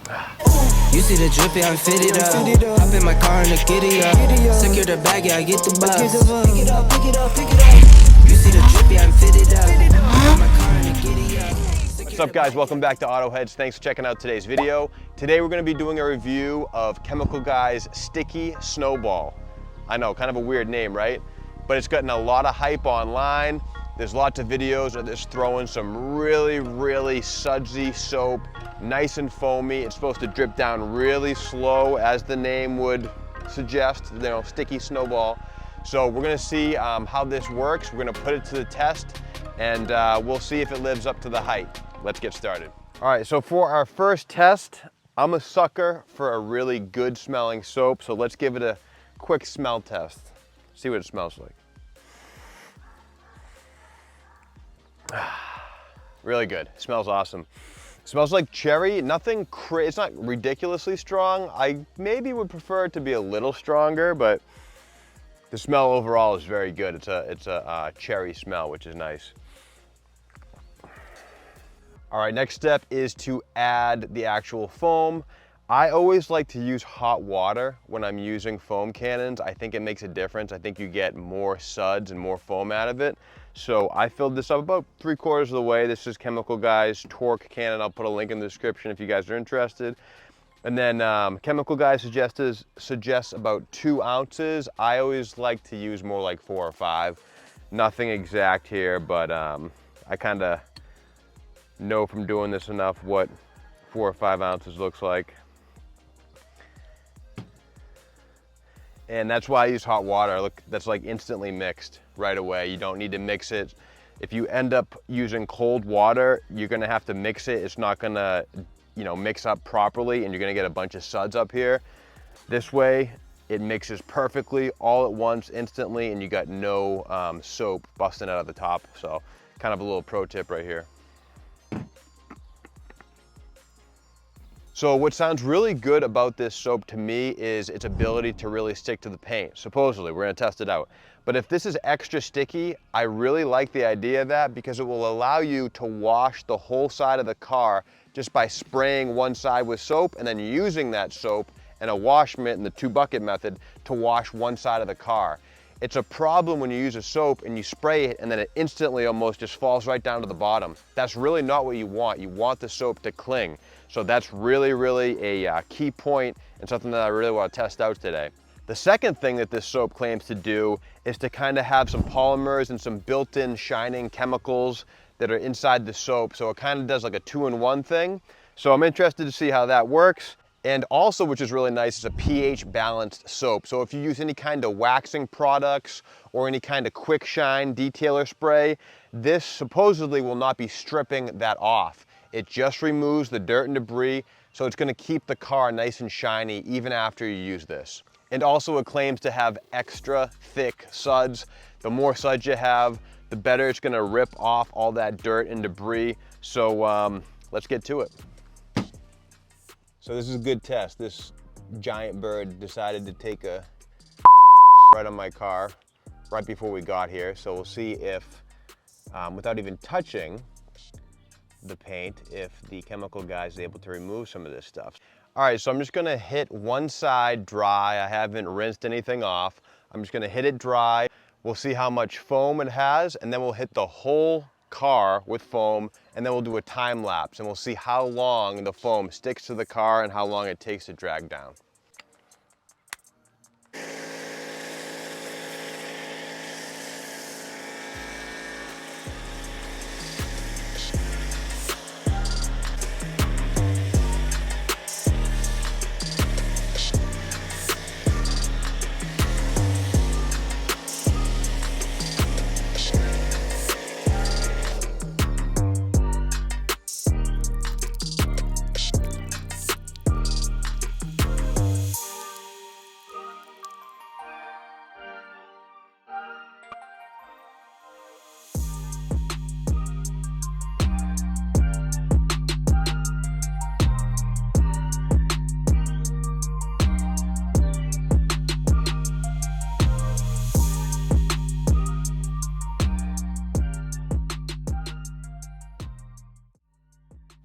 You see the drippy, I'm fitted up. Hop in my car and the giddy up. Secure the bag, yeah, I get the bus. Pick it up, pick it up, pick it up. You see the drippy, I'm fitted up. Hop in my car and the giddy up. What's up guys, welcome back to Auto Heads. Thanks for checking out today's video. Today we're gonna be doing a review of Chemical Guys Sticky Snowball. I know, kind of a weird name, right? But it's gotten a lot of hype online. There's lots of videos of this throwing some really sudsy soap, nice and foamy. It's supposed to drip down really slow, as the name would suggest, you know, sticky snowball. So we're gonna see how this works. We're gonna put it to the test and we'll see if it lives up to the hype. Let's get started. All right, so for our first test, I'm a sucker for a really good smelling soap. So let's give it a quick smell test. See what it smells like. Really good. It smells awesome. It smells like cherry. Nothing crazy. It's not ridiculously strong. I maybe would prefer it to be a little stronger, but the smell overall is very good. It's a cherry smell, which is nice. All right, next step is to add the actual foam. I always like to use hot water when I'm using foam cannons. I think it makes a difference. I think you get more suds and more foam out of it. So I filled this up about 3/4 of the way. This is Chemical Guys Torque Cannon. I'll put a link in the description if you guys are interested. And then Chemical Guys suggests about 2 ounces. I always like to use more like 4 or 5. Nothing exact here, but I kind of know from doing this enough what 4 or 5 ounces looks like. And that's why I use hot water. Look, that's like instantly mixed right away. You don't need to mix it. If you end up using cold water, you're gonna have to mix it. It's not gonna, you know, mix up properly and you're gonna get a bunch of suds up here. This way, it mixes perfectly all at once instantly and you got no soap busting out of the top. So kind of a little pro tip right here. So what sounds really good about this soap to me is its ability to really stick to the paint. Supposedly, we're gonna test it out. But if this is extra sticky, I really like the idea of that because it will allow you to wash the whole side of the car just by spraying one side with soap and then using that soap and a wash mitt and the 2-bucket method to wash one side of the car. It's a problem when you use a soap and you spray it and then it instantly almost just falls right down to the bottom. That's really not what you want. You want the soap to cling. So that's really a key point and something that I really want to test out today. The second thing that this soap claims to do is to kind of have some polymers and some built-in shining chemicals that are inside the soap. So it kind of does like a 2-in-1 thing. So I'm interested to see how that works. And also, which is really nice, is a pH balanced soap. So if you use any kind of waxing products or any kind of quick shine detailer spray, this supposedly will not be stripping that off. It just removes the dirt and debris, so it's gonna keep the car nice and shiny even after you use this. And also it claims to have extra thick suds. The more suds you have, the better it's gonna rip off all that dirt and debris. So let's get to it. So this is a good test. This giant bird decided to take a right on my car right before we got here. So we'll see if, without even touching the paint, if the Chemical Guy is able to remove some of this stuff. All right, so I'm just gonna hit one side dry. I haven't rinsed anything off. I'm just gonna hit it dry. We'll see how much foam it has, and then we'll hit the whole car with foam, and then we'll do a time lapse and we'll see how long the foam sticks to the car and how long it takes to drag down.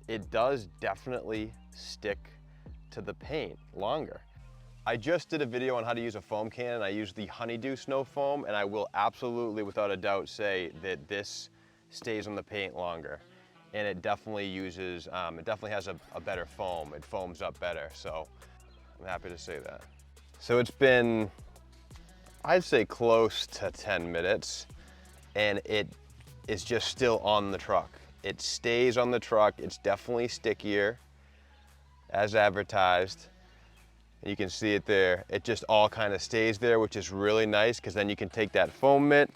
It does definitely stick to the paint longer. I just did a video on how to use a foam cannon. I used the Honeydew Snow Foam, and I will absolutely, without a doubt, say that this stays on the paint longer. And it definitely uses, it definitely has a better foam. It foams up better, so I'm happy to say that. So it's been, I'd say, close to 10 minutes, and it is just still on the truck. It stays on the truck. It's definitely stickier, as advertised. You can see it there. It just all kind of stays there, which is really nice, because then you can take that foam mitt,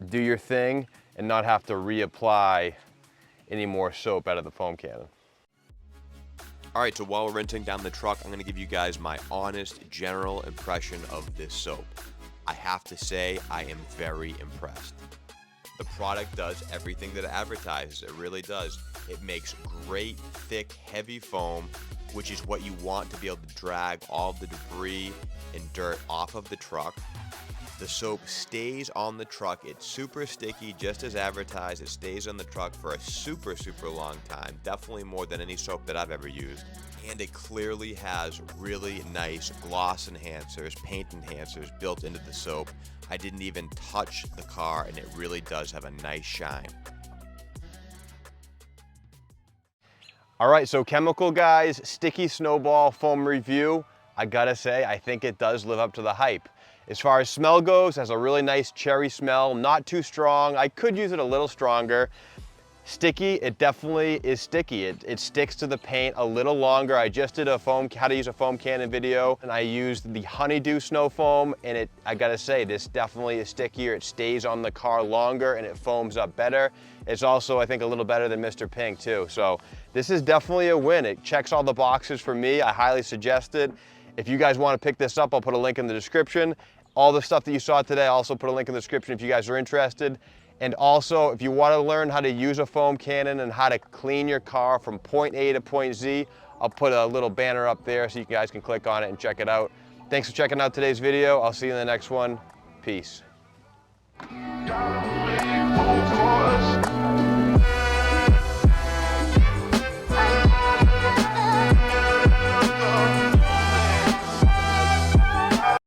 do your thing, and not have to reapply any more soap out of the foam cannon. All right, so while we're rinsing down the truck, I'm gonna give you guys my honest general impression of this soap. I have to say, I am very impressed. The product does everything that it advertises. It really does. It makes great, thick, heavy foam, which is what you want to be able to drag all the debris and dirt off of the truck. The soap stays on the truck. It's super sticky, just as advertised. It stays on the truck for a super, super long time. Definitely more than any soap that I've ever used. And it clearly has really nice gloss enhancers, paint enhancers built into the soap. I didn't even touch the car, and it really does have a nice shine. All right, so Chemical Guys Sticky Snowball Foam review. I gotta say, I think it does live up to the hype. As far as smell goes, it has a really nice cherry smell, not too strong. I could use it a little stronger. Sticky, it definitely is sticky. It sticks to the paint a little longer. I just did a how to use a foam cannon video, and I used the Honeydew Snow Foam, and I gotta say, this definitely is stickier. It stays on the car longer, and it foams up better. It's also, I think, a little better than Mr. Pink too. So this is definitely a win. It checks all the boxes for me. I highly suggest it. If you guys want to pick this up, I'll put a link in the description. All the stuff that you saw today, I'll also put a link in the description if you guys are interested. And also, if you want to learn how to use a foam cannon and how to clean your car from point A to point Z, I'll put a little banner up there so you guys can click on it and check it out. Thanks for checking out today's video. I'll see you in the next one. Peace.